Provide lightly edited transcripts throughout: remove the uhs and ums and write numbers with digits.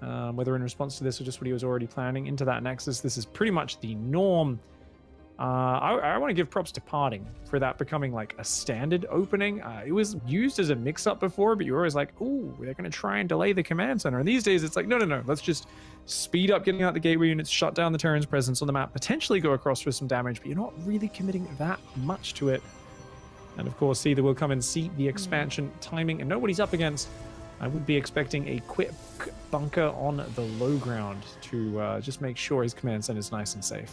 whether in response to this or just what he was already planning into that Nexus. This is pretty much the norm. I want to give props to Parting for that becoming like a standard opening. It was used as a mix-up before, but you were always like, oh, they're going to try and delay the command center. And these days it's like, no, let's just speed up getting out the gateway units, shut down the Terran's presence on the map, potentially go across for some damage, but you're not really committing that much to it. And of course, Seither will come and see the expansion timing and know what he's up against. I would be expecting a quick bunker on the low ground to just make sure his command center is nice and safe.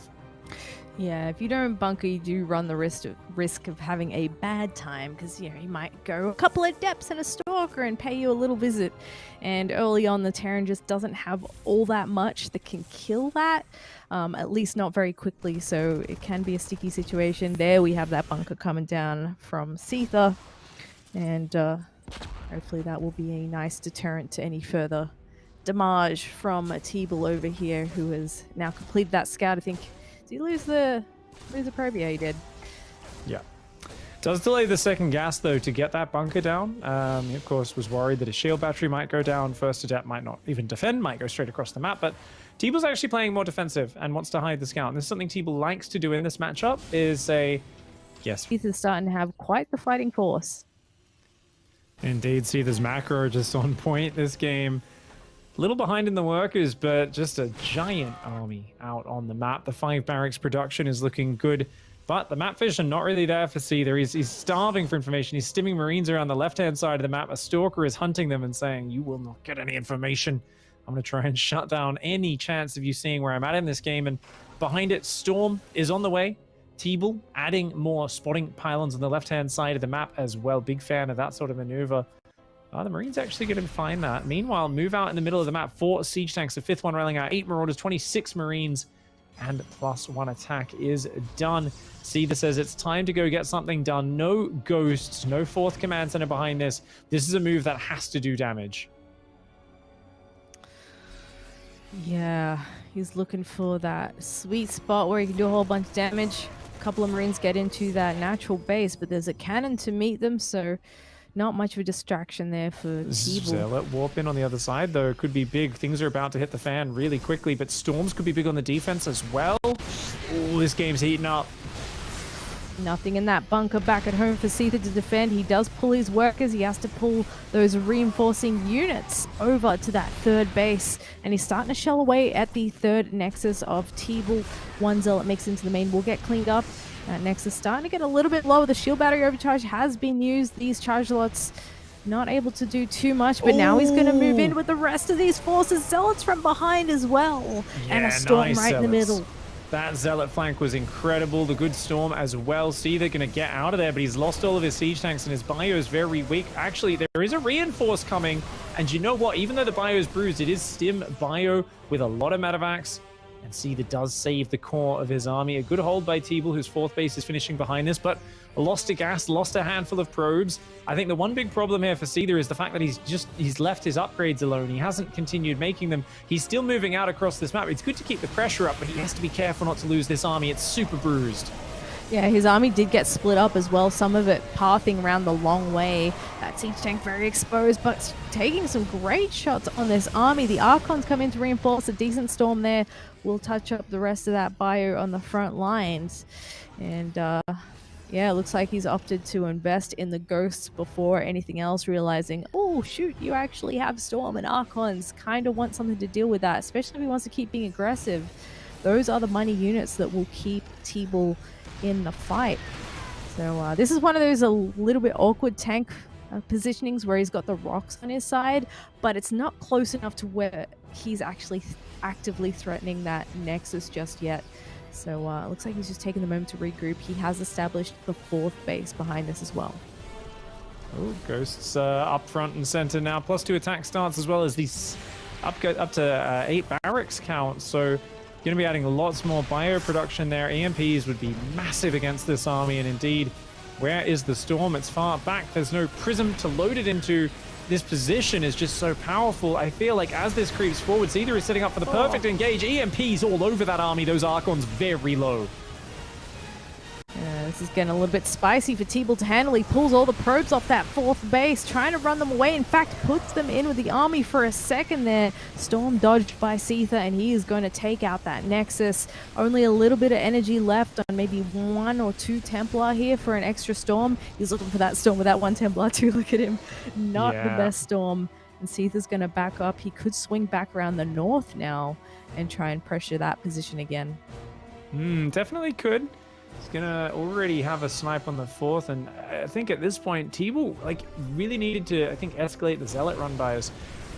Yeah, if you don't bunker, you do run the risk of having a bad time, because you might go a couple of depths and a stalker and pay you a little visit. And early on, the Terran just doesn't have all that much that can kill that, at least not very quickly. So it can be a sticky situation. There we have that bunker coming down from Seither, and hopefully that will be a nice deterrent to any further damage from Teebul over here, who has now completed that scout. I think. Did he lose the probe? Yeah, he did. Yeah. Does delay the second gas, though, to get that bunker down. He, of course, was worried that his shield battery might go down. First adept might not even defend, might go straight across the map. But Teebul's actually playing more defensive and wants to hide the scout. And this is something Teebul likes to do in this matchup, is say, yes. Seither's starting to have quite the fighting force. Indeed, Seither's macro are just on point this game. Little behind in the workers, but just a giant army out on the map. The 5 barracks production is looking good, but the map vision not really there for Seither. He's starving for information. He's stimming Marines around the left-hand side of the map. A stalker is hunting them and saying, you will not get any information. I'm going to try and shut down any chance of you seeing where I'm at in this game. And behind it, Storm is on the way. Teebul adding more spotting pylons on the left-hand side of the map as well. Big fan of that sort of maneuver. The Marines actually going to find that. Meanwhile, move out in the middle of the map. 4 siege tanks, the 5th one railing out. 8 Marauders, 26 Marines, and +1 attack is done. Seither says it's time to go get something done. No ghosts, no 4th command center behind this. This is a move that has to do damage. Yeah, he's looking for that sweet spot where he can do a whole bunch of damage. A couple of Marines get into that natural base, but there's a cannon to meet them, so not much of a distraction there for Teebul. Zealot warp in on the other side, though. Could be big. Things are about to hit the fan really quickly, but Storms could be big on the defense as well. Oh, this game's heating up. Nothing in that bunker back at home for Seither to defend. He does pull his workers. He has to pull those reinforcing units over to that 3rd base, and he's starting to shell away at the 3rd nexus of Teebul. 1 Zealot makes into the main, will get cleaned up. That Nexus starting to get a little bit lower. The shield battery overcharge has been used. These charge lots not able to do too much, but now he's going to move in with the rest of these forces. Zealots from behind as well. Yeah, and a Storm nice right in the middle. That Zealot flank was incredible. The good Storm as well. Seither going to get out of there, but he's lost all of his siege tanks and his bio is very weak. Actually, there is a reinforce coming. And you know what? Even though the bio is bruised, it is stim bio with a lot of medevacs. And Seither does save the core of his army. A good hold by Teebul, whose 4th base is finishing behind this, but lost a gas, lost a handful of probes. I think the one big problem here for Seither is the fact that he's left his upgrades alone. He hasn't continued making them. He's still moving out across this map. It's good to keep the pressure up, but he has to be careful not to lose this army. It's super bruised. Yeah, his army did get split up as well, some of it pathing around the long way. That siege tank very exposed, but taking some great shots on this army. The Archons come in to reinforce. A decent Storm there will touch up the rest of that bio on the front lines. And yeah, it looks like he's opted to invest in the Ghosts before anything else, realizing, oh shoot, you actually have Storm and Archons. Kind of want something to deal with that, especially if he wants to keep being aggressive. Those are the money units that will keep Teebul in the fight. So this is one of those a little bit awkward tank positionings where he's got the rocks on his side, but it's not close enough to where he's actually actively threatening that Nexus just yet. So it looks like he's just taking the moment to regroup. He has established the 4th base behind this as well. Oh, Ghosts up front and center now. +2 attack starts as well as these up to 8 barracks count. So going to be adding lots more bio production there. EMPs would be massive against this army. And indeed, where is the Storm? It's far back. There's no prism to load it into. This position is just so powerful. I feel like as this creeps forward, Seither is setting up for the perfect engage. EMPs all over that army. Those Archons very low. This is getting a little bit spicy for Teebul to handle. He pulls all the probes off that fourth base, trying to run them away. In fact, puts them in with the army for a second there. Storm dodged by Seither, and he is going to take out that Nexus. Only a little bit of energy left on maybe 1 or 2 Templar here for an extra Storm. He's looking for that Storm with that 1 Templar too. Look at him. Not the best Storm. And Seither's going to back up. He could swing back around the north now and try and pressure that position again. Definitely could. He's gonna already have a snipe on the 4th, and I think at this point Teebul really needed to escalate the Zealot run by us,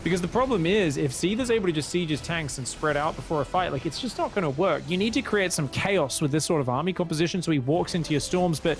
because the problem is if Seither's able to just siege his tanks and spread out before a fight, it's just not going to work. You need to create some chaos with this sort of army composition so he walks into your storms, but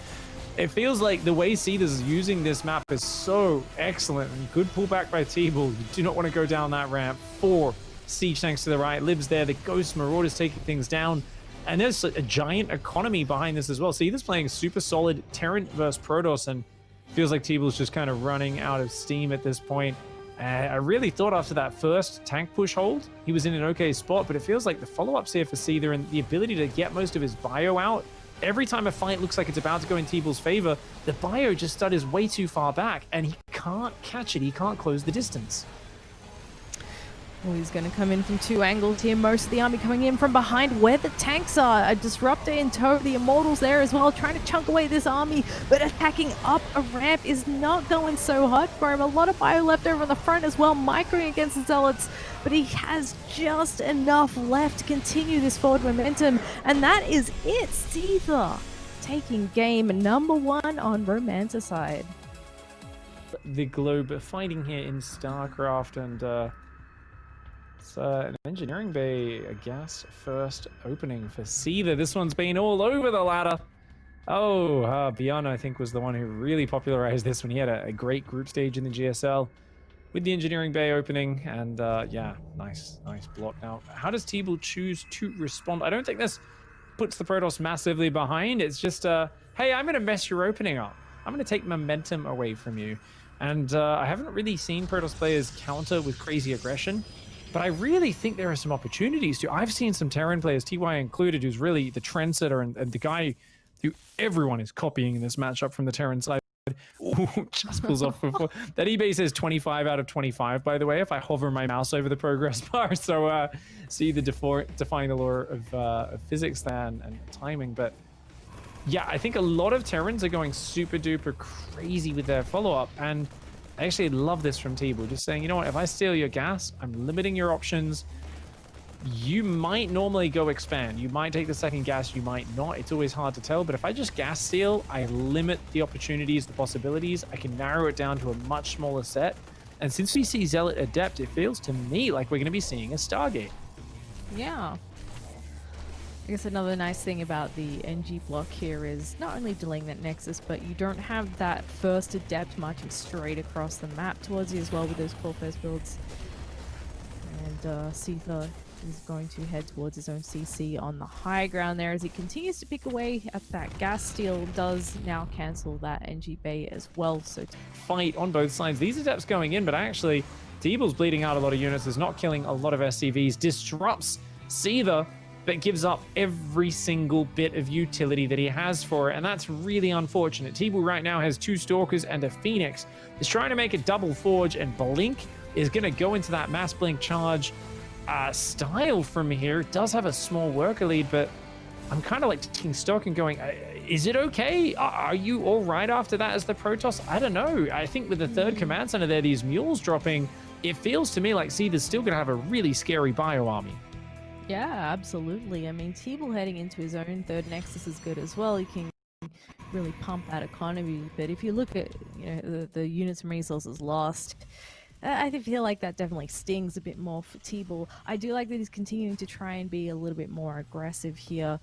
it feels like the way Seither's using this map is so excellent, and good pullback by Teebul. You do not want to go down that ramp. 4 siege tanks to the right, Libs there, the Ghost Marauders taking things down. And there's a giant economy behind this as well. Seither's playing super solid Terran versus Protoss, and feels like Teebul's just kind of running out of steam at this point. I really thought after that first tank push hold, he was in an okay spot, but it feels like the follow-ups here for Seither and the ability to get most of his bio out. Every time a fight looks like it's about to go in Teebul's favor, the bio just stutters way too far back, and he can't catch it. He can't close the distance. Well, he's going to come in from 2 angles here. Most of the army coming in from behind where the tanks are. A Disruptor in tow. The Immortals there as well, trying to chunk away this army. But attacking up a ramp is not going so hot for him. A lot of bio left over on the front as well, microing against the Zealots. But he has just enough left to continue this forward momentum. And that is it. Seither taking game number 1 on Romanticide. The globe fighting here in StarCraft, and it's an engineering bay, a gas first opening for Seither. This one's been all over the ladder. Beyond, I think, was the one who really popularized this one. He had a great group stage in the GSL with the engineering bay opening, and yeah, nice block. Now, how does Teebul choose to respond? I don't think this puts the Protoss massively behind. It's just, hey, I'm going to mess your opening up. I'm going to take momentum away from you. And I haven't really seen Protoss players counter with crazy aggression, but I really think there are some opportunities to. I've seen some Terran players, TY included, who's really the trendsetter and the guy who everyone is copying in this matchup from the Terran side. Ooh, just pulls off before. That eBay says 25 out of 25, by the way, if I hover my mouse over the progress bar. So see the defying the law of physics there and timing. But yeah, I think a lot of Terrans are going super duper crazy with their follow-up, and I actually love this from Teebul, just saying, you know what, if I steal your gas, I'm limiting your options. You might normally go expand. You might take the second gas, you might not. It's always hard to tell, but if I just gas steal, I limit the opportunities, the possibilities. I can narrow it down to a much smaller set. And since we see Zealot Adept, it feels to me like we're going to be seeing a Stargate. Yeah. I guess another nice thing about the NG block here is not only delaying that Nexus, but you don't have that first Adept marching straight across the map towards you as well with those core first builds. And Seither is going to head towards his own CC on the high ground there as he continues to pick away at that gas steal. Does now cancel that NG Bay as well. So fight on both sides. These Adepts going in, but actually Teebul's bleeding out a lot of units, is not killing a lot of SCVs, disrupts Seither, but gives up every single bit of utility that he has for it, and that's really unfortunate. Teebul right now has 2 Stalkers and a Phoenix. He's trying to make a double forge, and Blink is going to go into that mass blink charge style from here. It does have a small worker lead, but I'm kind of like taking stock and going, is it okay? Are you all right after that as the Protoss? I don't know. I think with the 3rd command center there, these mules dropping, it feels to me like Seither's still going to have a really scary bio army. yeah, absolutely. I mean, Teebul heading into his own 3rd Nexus is good as well. He can really pump that economy. But if you look at the units and resources lost, I feel like that definitely stings a bit more for Teebul. I do like that he's continuing to try and be a little bit more aggressive here.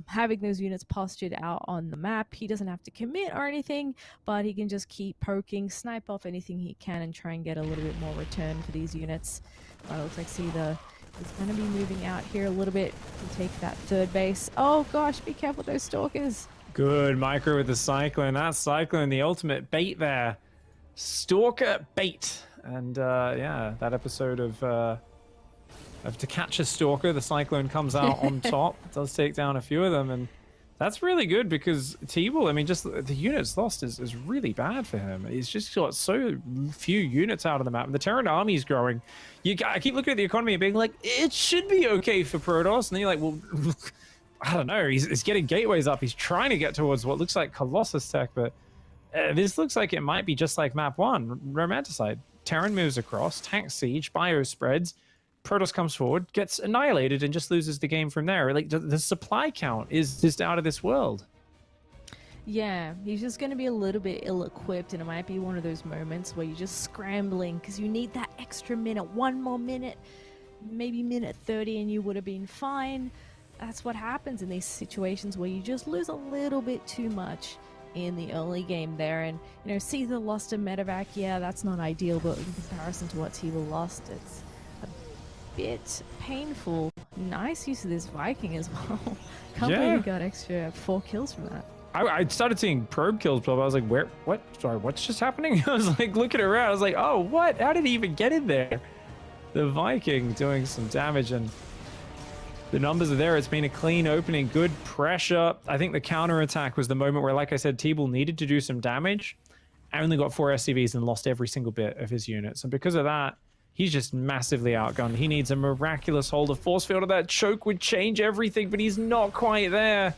Having those units postured out on the map, he doesn't have to commit or anything, but he can just keep poking, snipe off anything he can, and try and get a little bit more return for these units. It looks like Seither is going to be moving out here a little bit to take that 3rd base. Oh gosh, be careful with those Stalkers. Good micro with the Cyclone. That Cyclone, the ultimate bait there. Stalker bait. And yeah, that episode of To Catch a Stalker, the Cyclone comes out on top. It does take down a few of them, and That's really good because Teebul, I mean, just the units lost is really bad for him. He's just got so few units out of the map. And the Terran army is growing. I keep looking at the economy and being like, it should be okay for Protoss. And then you're like, well, I don't know. He's getting gateways up. He's trying to get towards what looks like Colossus tech, but this looks like it might be just like map 1, Romanticide. Terran moves across, tank siege, bio spreads. Protoss comes forward, gets annihilated, and just loses the game from there. Like, the supply count is just out of this world. Yeah, he's just going to be a little bit ill-equipped, and it might be one of those moments where you're just scrambling because you need that extra minute, one more minute, maybe minute 30, and you would have been fine. That's what happens in these situations where you just lose a little bit too much in the early game there. And, you know, Seither lost a medevac. Yeah, that's not ideal, but in comparison to what Teebul lost, it's bit painful. Nice use of this Viking as well. Can't believe he got extra 4 kills from that. I started seeing probe kills, but I was like, what? Sorry, what's just happening? I was like looking around. I was like, oh, what? How did he even get in there? The Viking doing some damage, and the numbers are there. It's been a clean opening, good pressure. I think the counterattack was the moment where, like I said, Teebul needed to do some damage. I only got 4 SCVs and lost every single bit of his units. And because of that, he's just massively outgunned. He needs a miraculous hold of force field, or that choke would change everything, but he's not quite there.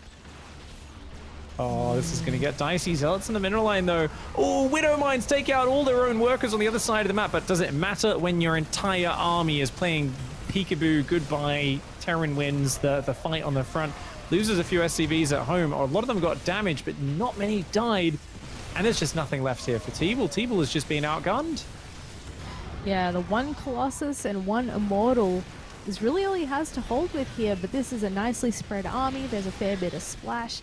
Oh, this is going to get dicey. Zealots in the mineral line, though. Oh, Widow Mines take out all their own workers on the other side of the map, but does it matter when your entire army is playing peekaboo, goodbye, Terran wins the fight on the front, loses a few SCVs at home, or a lot of them got damaged, but not many died, and there's just nothing left here for Teebul. Teebul is just being outgunned. Yeah, the 1 Colossus and 1 Immortal is really all he has to hold with here, but this is a nicely spread army. There's a fair bit of splash.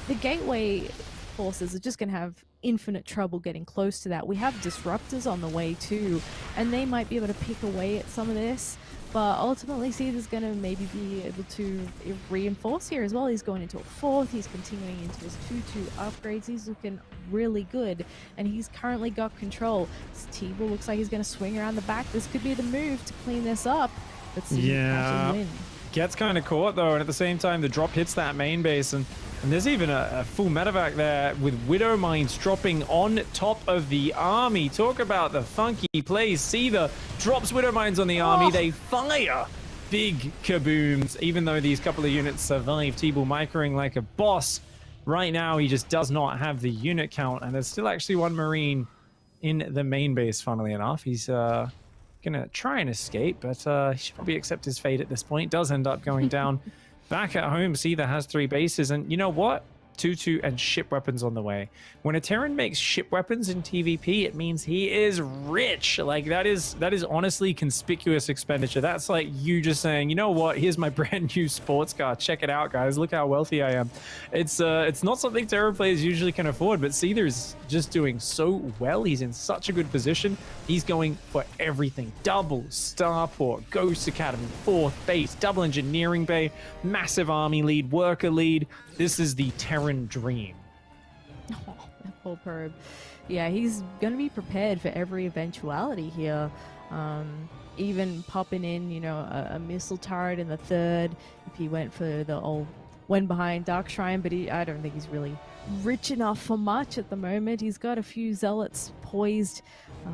The gateway forces are just going to have infinite trouble getting close to that. We have disruptors on the way too, and they might be able to pick away at some of this, but ultimately Seither's going to maybe be able to reinforce here as well. He's going into a 4th, he's continuing into his 2-2 upgrades. He's looking really good, and he's currently got control. Teebul looks like he's going to swing around the back. This could be the move to clean this up. Let's see if actually win. Gets kind of caught though, and at the same time the drop hits that main base, and there's even a full medevac there with Widow Mines dropping on top of the army. Talk about the funky plays. Seither drops Widow Mines on the army. They fire big kabooms, even though these couple of units survive. Teebul microing like a boss. Right now he just does not have the unit count, and there's still actually 1 Marine in the main base, funnily enough. He's gonna try and escape, but he should probably accept his fate at this point. Does end up going down. Back at home, Seither has 3 bases, and you know what? 2-2 and ship weapons on the way. When a Terran makes ship weapons in TVP, it means he is rich. Like, that is honestly conspicuous expenditure. That's like you just saying, you know what? Here's my brand new sports car. Check it out, guys. Look how wealthy I am. It's not something Terran players usually can afford, but Seither is just doing so well. He's in such a good position. He's going for everything. Double starport, Ghost Academy, 4th base, double engineering bay, massive army lead, worker lead. This is the Terran dream. Oh, that poor probe. Yeah, he's going to be prepared for every eventuality here. Even popping in, you know, a missile turret in the 3rd, if he went for the old one behind Dark Shrine, but I don't think he's really rich enough for much at the moment. He's got a few zealots poised, you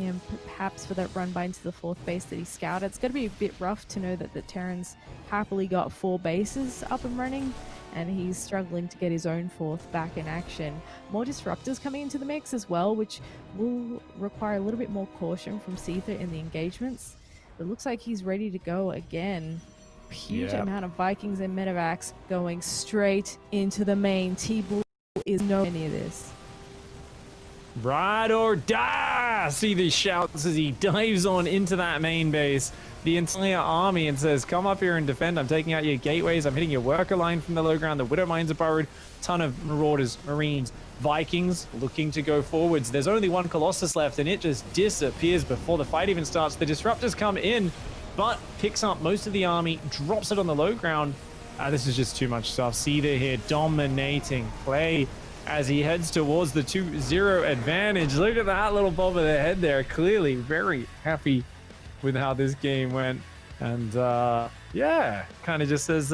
know, perhaps for that run by into the 4th base that he scouted. It's going to be a bit rough to know that the Terrans happily got 4 bases up and running, and he's struggling to get his own 4th back in action. More disruptors coming into the mix as well, which will require a little bit more caution from Seither in the engagements. It looks like he's ready to go again. Huge amount of Vikings and medevacs going straight into the main. Teebul is no any of this. Ride or die! See these shouts as he dives on into that main base. The entire army, and says, come up here and defend. I'm taking out your gateways. I'm hitting your worker line from the low ground. The Widow Mines are burrowed. Ton of Marauders, Marines, Vikings looking to go forwards. There's only 1 Colossus left, and it just disappears before the fight even starts. The Disruptors come in, but picks up most of the army, drops it on the low ground. This is just too much stuff. Seither here dominating play as he heads towards the 2-0 advantage. Look at that little bob of the head there. Clearly very happy with how this game went. And yeah, kind of just says,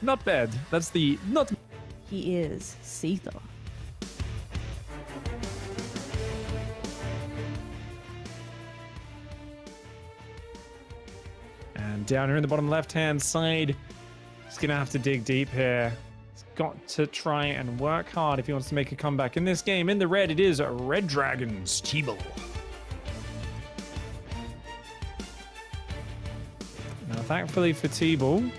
not bad. That's the not. He is Seither. And down here in the bottom left-hand side, he's going to have to dig deep here. He's got to try and work hard if he wants to make a comeback in this game. In the red, it is Red Dragons Teebul. Now, thankfully for Teebul,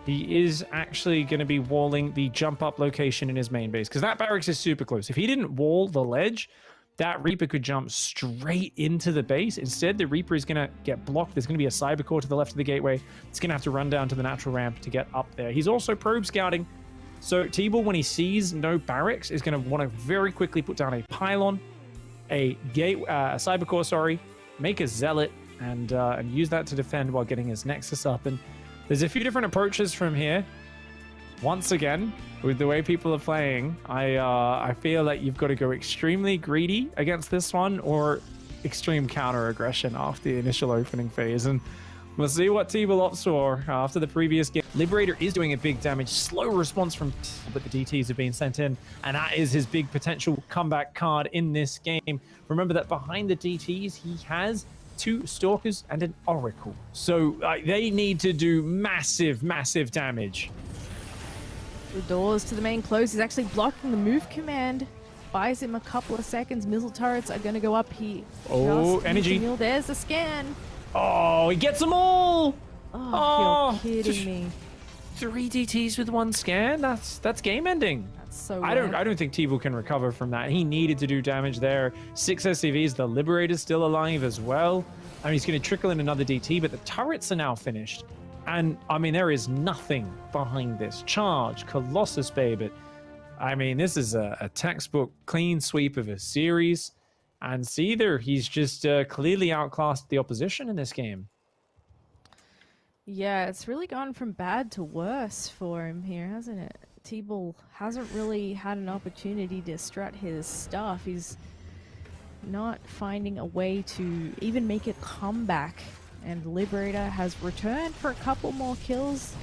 he is actually going to be walling the jump-up location in his main base, because that barracks is super close. If he didn't wall the ledge, that Reaper could jump straight into the base. Instead, the Reaper is going to get blocked. There's going to be a cyber core to the left of the gateway. It's going to have to run down to the natural ramp to get up there. He's also probe scouting. So Teebul, when he sees no barracks, is going to want to very quickly put down a pylon, a cyber core, sorry, make a zealot, and use that to defend while getting his nexus up. And there's a few different approaches from here. Once again, with the way people are playing, I feel like you've got to go extremely greedy against this one, or extreme counter aggression after the initial opening phase. And we'll see what Teebul opts for after the previous game. Liberator is doing a big damage, slow response from, but the DTs have been sent in, and that is his big potential comeback card in this game. Remember that behind the DTs, he has 2 Stalkers and an Oracle. So they need to do massive, massive damage. The doors to the main close. He's actually blocking the move command. Buys him a couple of seconds. Missile turrets are going to go up. He energy. There's the scan. Oh, he gets them all. Oh, you're kidding me. 3 DTs with 1 scan. That's game ending. That's so I don't think Teebul can recover from that. He needed to do damage there. 6 SCVs. The Liberator's still alive as well. I mean, he's going to trickle in another DT, but the turrets are now finished. And, I mean, there is nothing behind this charge. Colossus, baby. I mean, this is a textbook clean sweep of a series. And Seither, he's just clearly outclassed the opposition in this game. Yeah, it's really gone from bad to worse for him here, hasn't it? Teebul hasn't really had an opportunity to strut his stuff. He's not finding a way to even make a comeback. And Liberator has returned for a couple more kills.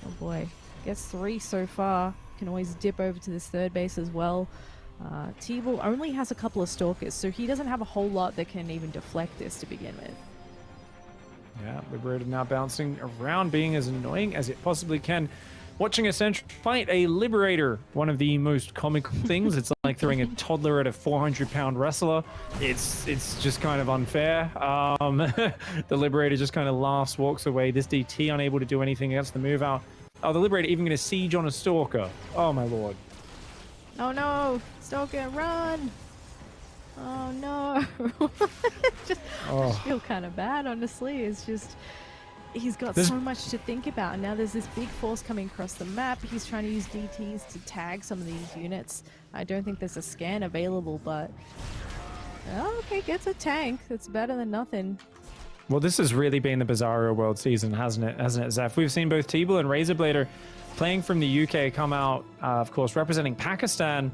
Oh boy, gets 3 so far. Can always dip over to this third base as well. Teebul only has a couple of Stalkers, so he doesn't have a whole lot that can even deflect this to begin with. Yeah, Liberator now bouncing around, being as annoying as it possibly can. Watching a Sentry fight a Liberator, one of the most comical things. It's like throwing a toddler at a 400-pound wrestler. It's just kind of unfair. The Liberator just kind of laughs, walks away. This DT unable to do anything against the move out. Oh, the Liberator even going to siege on a Stalker. Oh, my lord. Oh, no. Stalker, run. Oh, no. I just feel kind of bad, honestly. It's just... He's got so much to think about. Now there's this big force coming across the map. He's trying to use DTs to tag some of these units. I don't think there's a scan available, but... Oh, okay, gets a tank. That's better than nothing. Well, this has really been the Bizarro World season, hasn't it, Zeph? We've seen both Teebul and Razorblader playing from the UK come out, of course, representing Pakistan,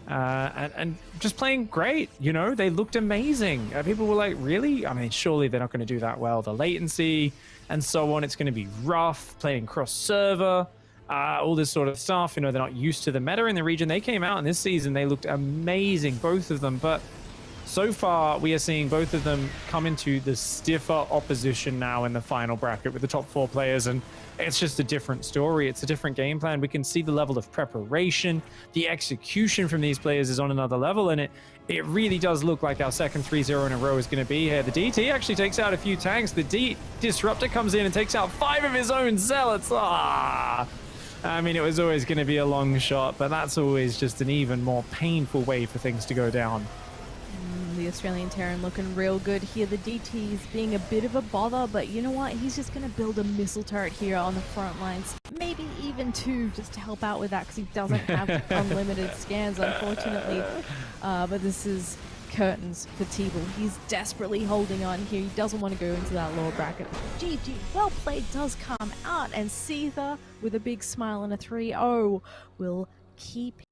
and just playing great. You know, they looked amazing. People were like, really? I mean, surely they're not going to do that well. The latency and so on, it's going to be rough, playing cross-server, all this sort of stuff. You know, they're not used to the meta in the region. They came out in this season, they looked amazing, both of them, but so far we are seeing both of them come into the stiffer opposition now in the final bracket with the top 4 players, and it's just a different story. It's a different game plan. We can see the level of preparation, the execution from these players is on another level, and it really does look like our second 3-0 in a row is going to be here. The DT actually takes out a few tanks. The Disruptor comes in and takes out 5 of his own Zealots. I mean, it was always going to be a long shot, but that's always just an even more painful way for things to go down. The Australian Terran looking real good here. The DT's being a bit of a bother, but you know what? He's just going to build a missile turret here on the front lines. Maybe even 2 just to help out with that, because he doesn't have unlimited scans, unfortunately. But this is curtains for Teebul. He's desperately holding on here. He doesn't want to go into that lower bracket. GG, well played does come out, and Seither with a big smile and a 3-0 will keep